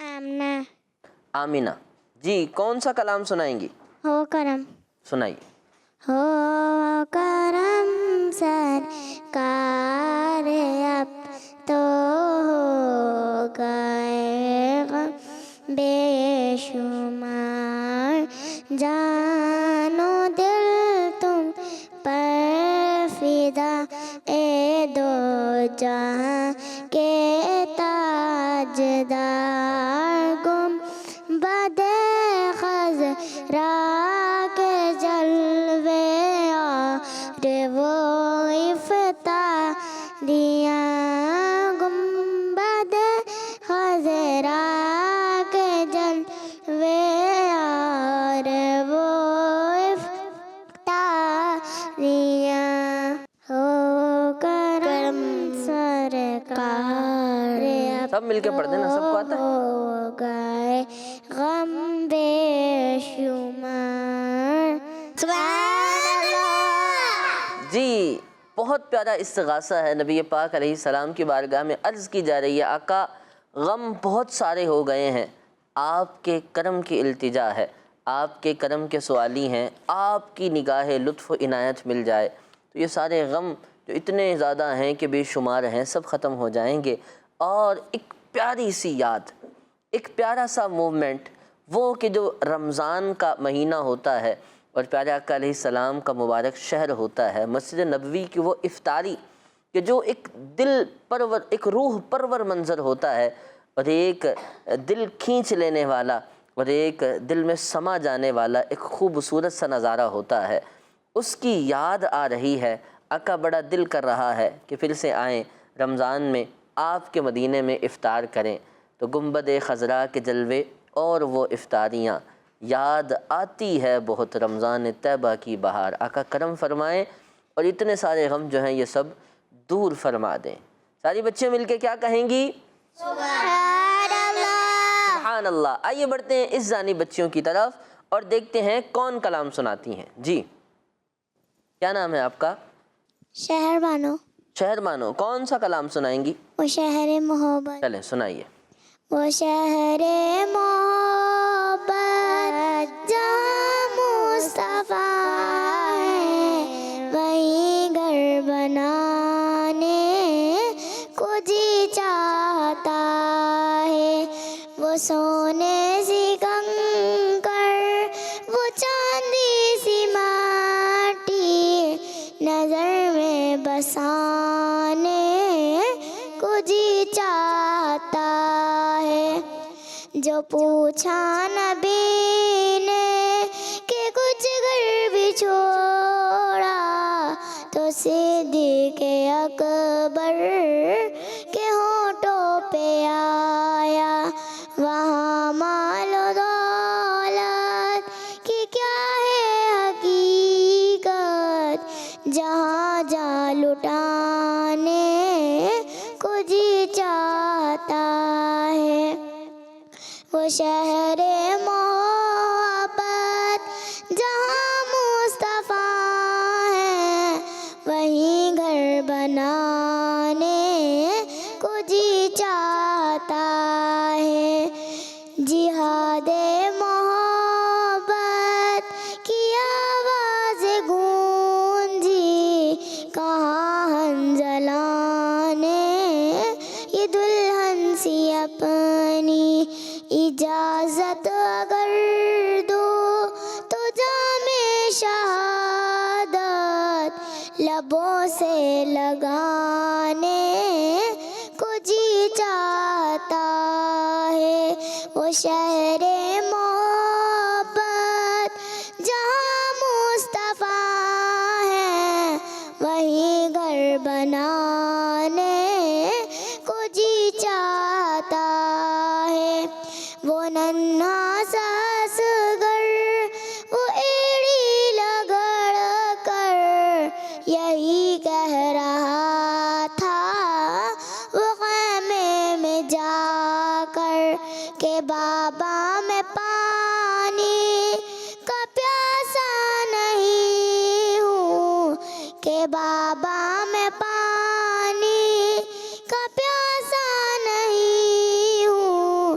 آمنہ. آمینہ. جی کون سا کلام سنائیں گی؟ ہو کرم. سنائیے. ہو کرم سرکار اب تو ہو گئے غم بے شمار، جان و دل تم پر فدا اے دو جہاں کے تاجدار، گنبد خضرا کے جلوے اور وہ افطاریاں، گنبد خضرا کے جلوے اور وہ افطاریاں، ہو کرم سرکار سب مل کے پڑھ دینا، سب کو آتا ہے. ہو گئے غم بے شمار. سبحان اللہ. جی بہت پیارا استغاثہ ہے. نبی پاک علیہ السلام کی بارگاہ میں عرض کی جا رہی ہے، آقا غم بہت سارے ہو گئے ہیں، آپ کے کرم کی التجا ہے، آپ کے کرم کے سوالی ہیں، آپ کی نگاہ لطف و عنایت مل جائے تو یہ سارے غم جو اتنے زیادہ ہیں کہ بے شمار ہیں سب ختم ہو جائیں گے. اور ایک پیاری سی یاد، ایک پیارا سا موومنٹ، وہ کہ جو رمضان کا مہینہ ہوتا ہے اور پیارے آقا علیہ السلام کا مبارک شہر ہوتا ہے، مسجد نبوی کی وہ افطاری کہ جو ایک دل پرور، ایک روح پرور منظر ہوتا ہے اور ایک دل کھینچ لینے والا اور ایک دل میں سما جانے والا ایک خوبصورت سا نظارہ ہوتا ہے، اس کی یاد آ رہی ہے. آقا بڑا دل کر رہا ہے کہ پھر سے آئیں رمضان میں آپ کے مدینے میں افطار کریں. تو گنبد خضرا کے جلوے اور وہ افطاریاں یاد آتی ہے بہت رمضان طیبہ کی بہار. آقا کرم فرمائیں اور اتنے سارے غم جو ہیں یہ سب دور فرما دیں. ساری بچیاں مل کے کیا کہیں گی؟ سبحان اللہ. سبحان اللہ. آئیے بڑھتے ہیں اس زانی بچیوں کی طرف اور دیکھتے ہیں کون کلام سناتی ہیں. جی کیا نام ہے آپ کا؟ شہر بانو. شہر بانو. کون سا کلام سنائیں گی؟ وہ شہر محبت. چلیں سنائیے. وہ شہر محبت جہاں مصطفیٰ ہے، وہیں گھر بنانے کو جی چاہتا ہے. وہ سونے سی کنکر، وہ چاندی سی ماٹی، نظر میں بسانے کو جی چاہتا ہے. جو پوچھا نبی نے کہ کچھ گھر بھی چھوڑا، تو صدیق اکبر کے ہونٹوں پہ آیا. وہاں مال و دولت کی کیا ہے حقیقت، جہاں جا لٹانے کو جی چاہتا ہے. وہ شہر محبت جہاں مصطفیٰ ہے، وہیں گھر بنانے کو جی چاہتا ہے. جہاد محبت کی آواز گونجی، کہاں حنظلہ نے یہ دلہن سی اپنی اجازت اگر دو تو جام شہادت لبوں سے لگانے کو جی چاہتا ہے. وہ شہر محبت جہاں مصطفیٰ ہے، وہیں گھر بنانے کو جی چاہتا ہے. وہ ننھا سا اصغر، وہ ایڑی لگڑ کر یہی کہہ رہا تھا وہ خیمے میں جا کر کہ بابا میں پانی کا پیاسا نہیں ہوں، کہ بابا میں پانی کا پیاسا نہیں ہوں،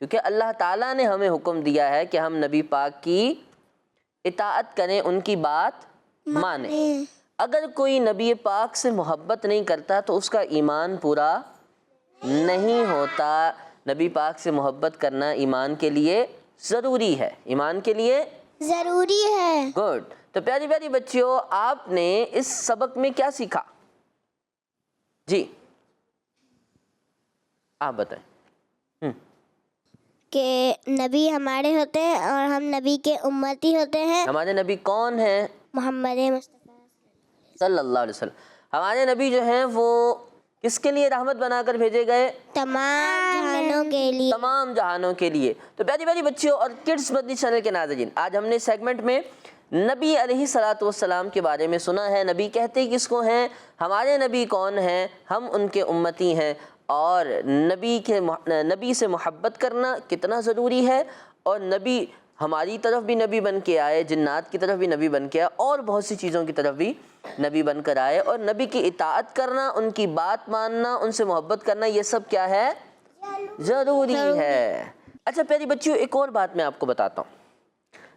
کیونکہ اللہ تعالیٰ نے ہمیں حکم دیا ہے کہ ہم نبی پاک کی اطاعت کریں، ان کی بات مانیں۔ اگر کوئی نبی پاک سے محبت نہیں کرتا تو اس کا ایمان پورا نہیں ہوتا۔ نبی پاک سے محبت کرنا ایمان کے لیے ضروری ہے، ایمان کے لیے ضروری ہے۔ گڈ۔ تو پیاری پیاری بچیوں، آپ نے اس سبق میں کیا سیکھا؟ جی آپ بتائیں۔ کہ نبی ہمارے ہوتے ہیں اور ہم نبی کے امتی ہوتے ہیں۔ ہمارے نبی کون ہیں؟ محمد مصطفیٰ صلی اللہ علیہ وسلم۔ ہمارے نبی جو ہیں وہ کس کے لیے رحمت بنا کر بھیجے گئے؟ تمام جہانوں کے لیے۔ تمام جہانوں کے لیے۔ تو پیاری پیاری بچیوں اور کڈس مدنی چینل کے ناظرین، آج ہم نے سیگمنٹ میں نبی علیہ الصلوۃ والسلام کے بارے میں سنا ہے۔ نبی کہتے کس کو ہیں؟ ہمارے نبی کون ہیں؟ ہم ان کے امتی ہیں، اور نبی سے محبت کرنا کتنا ضروری ہے، اور نبی ہماری طرف بھی نبی بن کے آئے، جنات کی طرف بھی نبی بن کے آئے، اور بہت سی چیزوں کی طرف بھی نبی بن کر آئے، اور نبی کی اطاعت کرنا، ان کی بات ماننا، ان سے محبت کرنا، یہ سب کیا ہے؟ ضروری ہے۔ اچھا پیاری بچیوں، ایک اور بات میں آپ کو بتاتا ہوں۔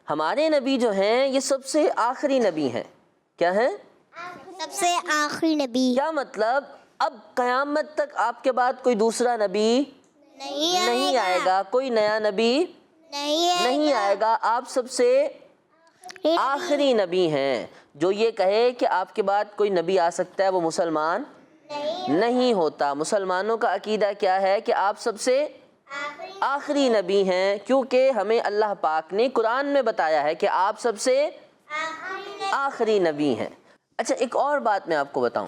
ہمارے نبی جو ہیں یہ سب سے آخری نبی ہیں۔ کیا ہیں؟ سب سے آخری نبی۔ کیا مطلب؟ اب قیامت تک آپ کے بعد کوئی دوسرا نبی نہیں آئے گا، کوئی نیا نبی نہیں آئے گا، آپ سب سے آخری نبی ہیں۔ جو یہ کہے کہ آپ کے بعد کوئی نبی آ سکتا ہے وہ مسلمان نہیں ہوتا۔ مسلمانوں کا عقیدہ کیا ہے کہ آپ سب سے آخری نبی ہیں، کیونکہ ہمیں اللہ پاک نے قرآن میں بتایا ہے کہ آپ سب سے آخری نبی ہیں۔ اچھا ایک اور بات میں آپ کو بتاؤں،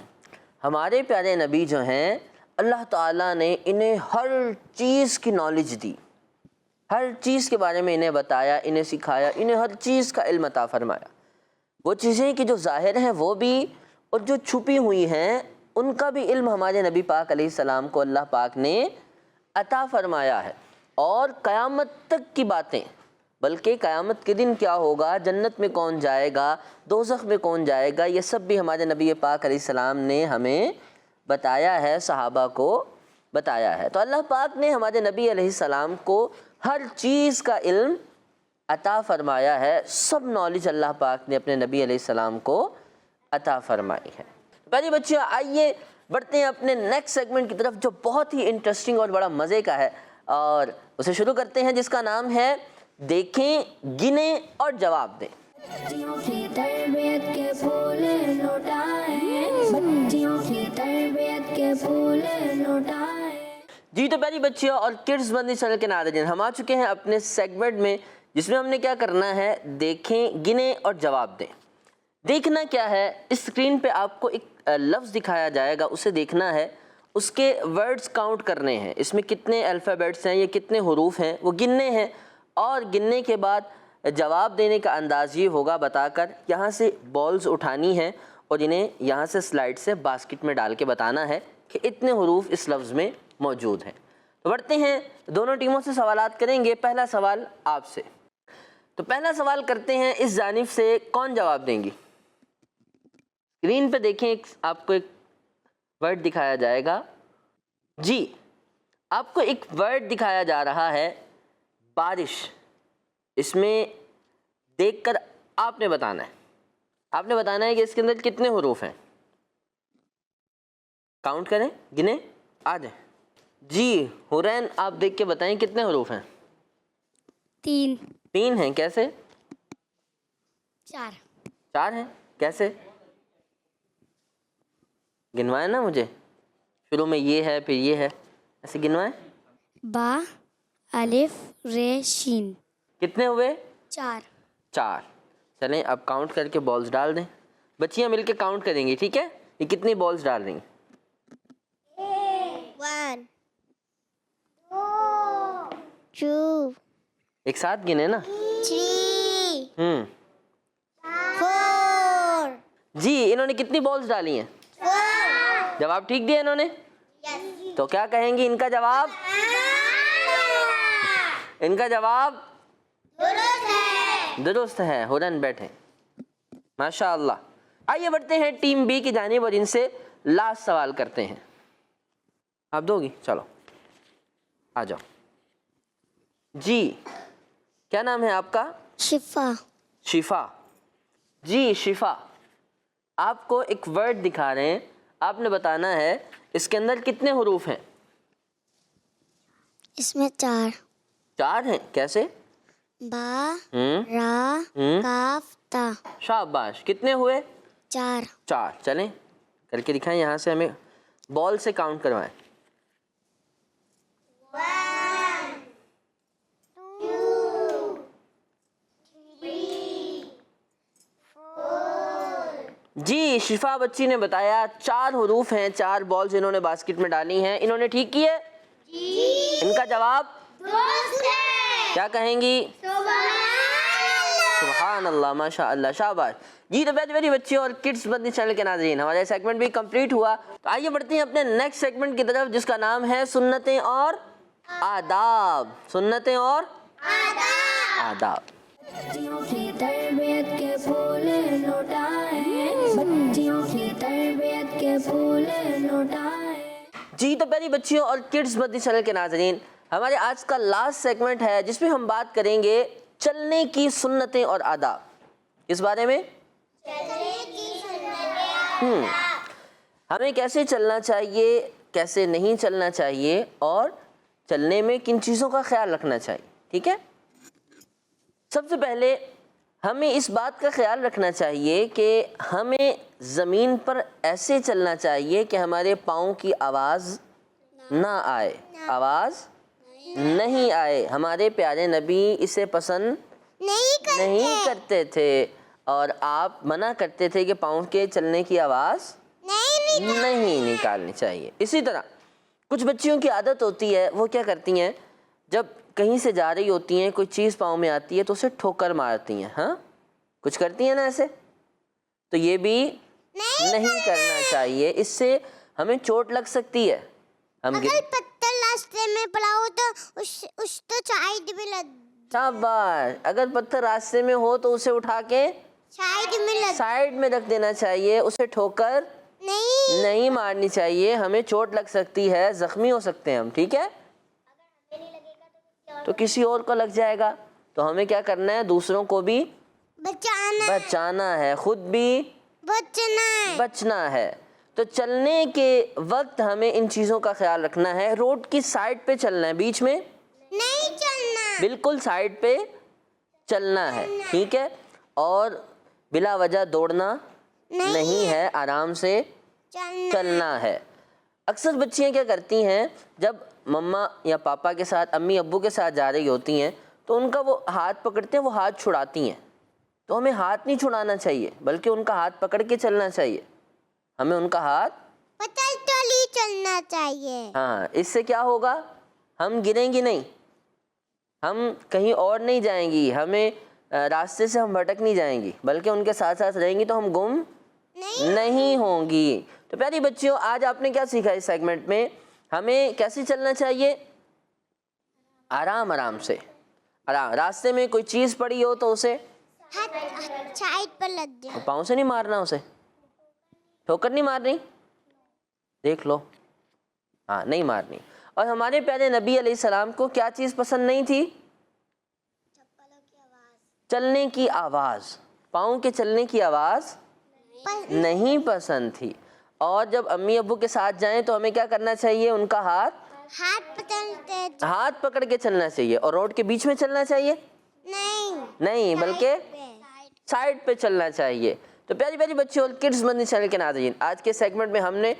ہمارے پیارے نبی جو ہیں اللہ تعالیٰ نے انہیں ہر چیز کی نالج دی، ہر چیز کے بارے میں انہیں بتایا، انہیں سکھایا، انہیں ہر چیز کا علم عطا فرمایا۔ وہ چیزیں کہ جو ظاہر ہیں وہ بھی، اور جو چھپی ہوئی ہیں ان کا بھی علم ہمارے نبی پاک علیہ السلام کو اللہ پاک نے عطا فرمایا ہے۔ اور قیامت تک کی باتیں، بلکہ قیامت کے دن کیا ہوگا، جنت میں کون جائے گا، دوزخ میں کون جائے گا، یہ سب بھی ہمارے نبی پاک علیہ السلام نے ہمیں بتایا ہے، صحابہ کو بتایا ہے۔ تو اللہ پاک نے ہمارے نبی علیہ السلام کو ہر چیز کا علم عطا فرمایا ہے، سب نالج اللہ پاک نے اپنے نبی علیہ السلام کو عطا فرمائی ہے۔ پیاری بچیوں، آئیے بڑھتے ہیں اپنے نیکسٹ سیگمنٹ کی طرف، جو بہت ہی انٹرسٹنگ اور بڑا مزے کا ہے، اور اسے شروع کرتے ہیں، جس کا نام ہے دیکھیں، گنیں اور جواب دیں۔ بچیوں کی تربیت کے پھول لوٹائیں، بچیوں کی تربیت کے پھول لوٹائیں۔ جی تو پیاری بچیوں اور کڈس مدنی چینل کے ناظرین، ہم آ چکے ہیں اپنے سیگمنٹ میں، جس میں ہم نے کیا کرنا ہے، دیکھیں، گنیں اور جواب دیں۔ دیکھنا کیا ہے، اس اسکرین پہ آپ کو ایک لفظ دکھایا جائے گا، اسے دیکھنا ہے، اس کے ورڈز کاؤنٹ کرنے ہیں، اس میں کتنے الفابیٹس ہیں، یہ کتنے حروف ہیں، وہ گننے ہیں، اور گننے کے بعد جواب دینے کا انداز یہ ہوگا بتا کر یہاں سے بالز اٹھانی ہیں اور انہیں یہاں سے سلائڈ سے باسکٹ میں ڈال کے بتانا ہے کہ اتنے حروف اس لفظ میں موجود ہیں۔ تو بڑھتے ہیں، دونوں ٹیموں سے سوالات کریں گے۔ پہلا سوال آپ سے، تو پہلا سوال کرتے ہیں، اس جانب سے کون جواب دیں گی؟ اسکرین پہ دیکھیں، آپ کو ایک ورڈ دکھایا جائے گا۔ جی آپ کو ایک ورڈ دکھایا جا رہا ہے، بارش۔ اس میں دیکھ کر آپ نے بتانا ہے، آپ نے بتانا ہے کہ اس کے اندر کتنے حروف ہیں۔ کاؤنٹ کریں، گنیں، آ جائیں۔ جی حورین، آپ دیکھ کے بتائیں کتنے حروف ہیں؟ 3 3 ہیں۔ کیسے؟ 4 4 ہیں۔ کیسے؟ گنوائیں نا مجھے، شروع میں یہ ہے پھر یہ ہے، ایسے گنوائیں۔ با الف ر شین۔ کتنے ہوئے؟ 4 4۔ چلیں اب کاؤنٹ کر کے بالز ڈال دیں، بچیاں مل کے کاؤنٹ کریں گی، ٹھیک ہے؟ یہ کتنی بالز ڈال رہی ہیں؟ 1 2 2 ایک ساتھ گنے نا۔ 3 4 جی انہوں نے کتنی بالز ڈالی ہیں؟ 4 جواب ٹھیک دیا انہوں نے؟ تو کیا کہیں گی ان کا جواب؟ ان کا جواب درست ہے۔ ہورن بیٹھے، ماشاء اللہ۔ آئیے بڑھتے ہیں ٹیم بی کی جانب اور ان سے لاسٹ سوال کرتے ہیں۔ آپ دو گی؟ چلو آ جاؤ۔ جی کیا نام ہے آپ کا؟ شفا. شفا. جی شفا، آپ کو ایک ورڈ دکھا رہے ہیں، آپ نے بتانا ہے اس کے اندر کتنے حروف ہیں. اس میں 4. 4 ہیں. کیسے؟ با، را، کاف، تا. شاباش. کتنے ہوئے؟ 4. 4. چلیں کر کے دکھائیں، یہاں سے ہمیں بال سے کاؤنٹ کروائیں. 1 2 3 4. جی شفا بچی نے بتایا 4 حروف ہیں، 4 بالز انہوں نے باسکٹ میں ڈالی ہیں. انہوں نے ٹھیک کی ہے؟ جی. ان کا جواب درست ہے. کیا کہیں گی؟ سبحان اللہ، ماشاء اللہ، شاباش. جی تو پیاری بچیوں اور کڈس مدنی چینل کے ناظرین، ہمارا سیگمنٹ بھی کمپلیٹ ہوا. تو آئیے بڑھتے ہیں اپنے نیکسٹ سیگمنٹ کی طرف، جس کا نام ہے سنتیں اور آداب. سنتیں اور آداب. بچیوں کی تربیت کے پھول لوٹائیں، بچیوں کی تربیت کے پھول لوٹائیں. جی تو پیاری بچیوں اور کڈس مدنی چینل کے ناظرین، ہمارے آج کا لاسٹ سیگمنٹ ہے جس میں ہم بات کریں گے چلنے کی سنتیں اور آداب. اس بارے میں ہمیں کیسے چلنا چاہیے، کیسے نہیں چلنا چاہیے، اور چلنے میں کن چیزوں کا خیال رکھنا چاہیے. ٹھیک ہے، سب سے پہلے ہمیں اس بات کا خیال رکھنا چاہیے کہ ہمیں زمین پر ایسے چلنا چاہیے کہ ہمارے پاؤں کی آواز نہ آئے، آواز نہیں آئے. ہمارے پیارے نبی اسے پسند نہیں کرتے تھے، اور آپ منع کرتے تھے کہ پاؤں کے چلنے کی آواز نہیں نکالنی چاہیے. اسی طرح کچھ بچیوں کی عادت ہوتی ہے، وہ کیا کرتی ہیں، جب کہیں سے جا رہی ہوتی ہیں، کوئی چیز پاؤں میں آتی ہے تو اسے ٹھوکر مارتی ہیں. ہاں کچھ کرتی ہیں نا ایسے، تو یہ بھی نہیں کرنا چاہیے، اس سے ہمیں چوٹ لگ سکتی ہے. ہم پتھر راستے میں پڑا ہو تو اس تو سائیڈ میں لگ. شاباش. اگر پتھر راستے میں ہو تو اسے اٹھا کے سائیڈ میں رکھ دینا چاہیے، اسے ٹھوکر نہیں مارنی چاہیے. ہمیں چوٹ لگ سکتی ہے، زخمی ہو سکتے ہیں ہم. ٹھیک ہے، تو کسی اور کو لگ جائے گا. تو ہمیں کیا کرنا ہے، دوسروں کو بھی بچانا ہے، خود بھی بچنا ہے. تو چلنے کے وقت ہمیں ان چیزوں کا خیال رکھنا ہے. روڈ کی سائڈ پہ چلنا ہے، بیچ میں نہیں چلنا، بالکل سائڈ پہ چلنا ہے. ٹھیک ہے، اور بلا وجہ دوڑنا نہیں ہے، آرام سے چلنا ہے. اکثر بچیاں کیا کرتی ہیں، جب مما یا پاپا کے ساتھ، امی ابو کے ساتھ جا رہی ہوتی ہیں تو ان کا وہ ہاتھ پکڑتے ہیں، وہ ہاتھ چھڑاتی ہیں. تو ہمیں ہاتھ نہیں چھڑانا چاہیے، بلکہ ان کا ہاتھ پکڑ کے چلنا چاہیے. ہمیں ان کا ہاتھ چلنا چاہیے. ہاں، اس سے کیا ہوگا، ہم گریں گی نہیں، ہم کہیں اور نہیں جائیں گی، ہمیں راستے سے ہم بھٹک نہیں جائیں گی، بلکہ ان کے ساتھ ساتھ رہیں گی تو ہم گم نہیں ہوں گی. تو پیاری بچیوں، آج آپ نے کیا سیکھا اس سیگمنٹ میں، ہمیں کیسے چلنا چاہیے، آرام سے. راستے میں کوئی چیز پڑی ہو تو اسے سائیڈ پر لگ دے. پاؤں سے نہیں مارنا، اسے ٹھوکر نہیں مارنی، دیکھ لو، ہاں نہیں مارنی. اور ہمارے پیارے نبی علیہ السلام کو کیا چیز پسند نہیں تھی، چلنے کی آواز، پاؤں کے چلنے کی آواز نہیں پسند تھی. اور جب امی ابو کے ساتھ جائیں تو ہمیں کیا کرنا چاہیے، ان کا ہاتھ پکڑ کے چلنا چاہیے. اور روڈ کے بیچ میں چلنا چاہیے نہیں، بلکہ سائڈ پہ چلنا چاہیے. تو پیاری بچیوں اور کڈس مدنی چینل کے ناظرین، آج کے سیگمنٹ میں ہم نے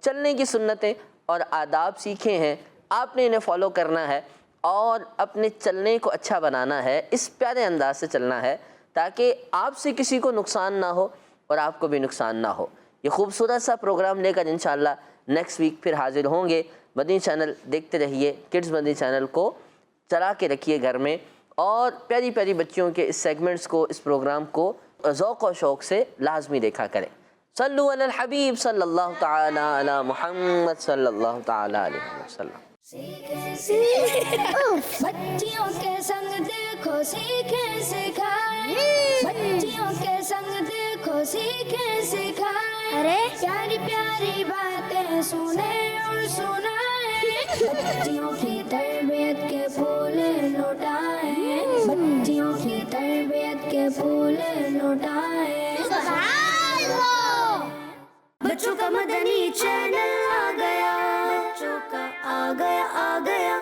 چلنے کی سنتیں اور آداب سیکھے ہیں. آپ نے انہیں فالو کرنا ہے اور اپنے چلنے کو اچھا بنانا ہے، اس پیارے انداز سے چلنا ہے تاکہ آپ سے کسی کو نقصان نہ ہو اور آپ کو بھی نقصان نہ ہو. یہ خوبصورت سا پروگرام لے کر انشاءاللہ نیکسٹ ویک پھر حاضر ہوں گے. مدنی چینل دیکھتے رہیے، کڈس مدنی چینل کو چلا کے رکھیے گھر میں، اور پیاری پیاری بچیوں کے اس سیگمنٹس کو، اس پروگرام کو ذوق و شوق سے لازمی دیکھا کریں. صلو علی الحبیب صلی اللہ تعالی علی محمد صلی اللہ تعالی علیہ وسلم. بچیوں کے سنگ دیکھو سیکھیں سکھائیں، بچیوں کے سنگ دیکھو سیکھیں سکھائیں. ارے پیاری پیاری باتیں سنیں اور سنائیں، بچیوں کی تربیت کے پھول لوٹائیں. تربیت کے پھول لوٹائیں. بچوں کا مدنی چینل آ گیا, بچوں کا آ گیا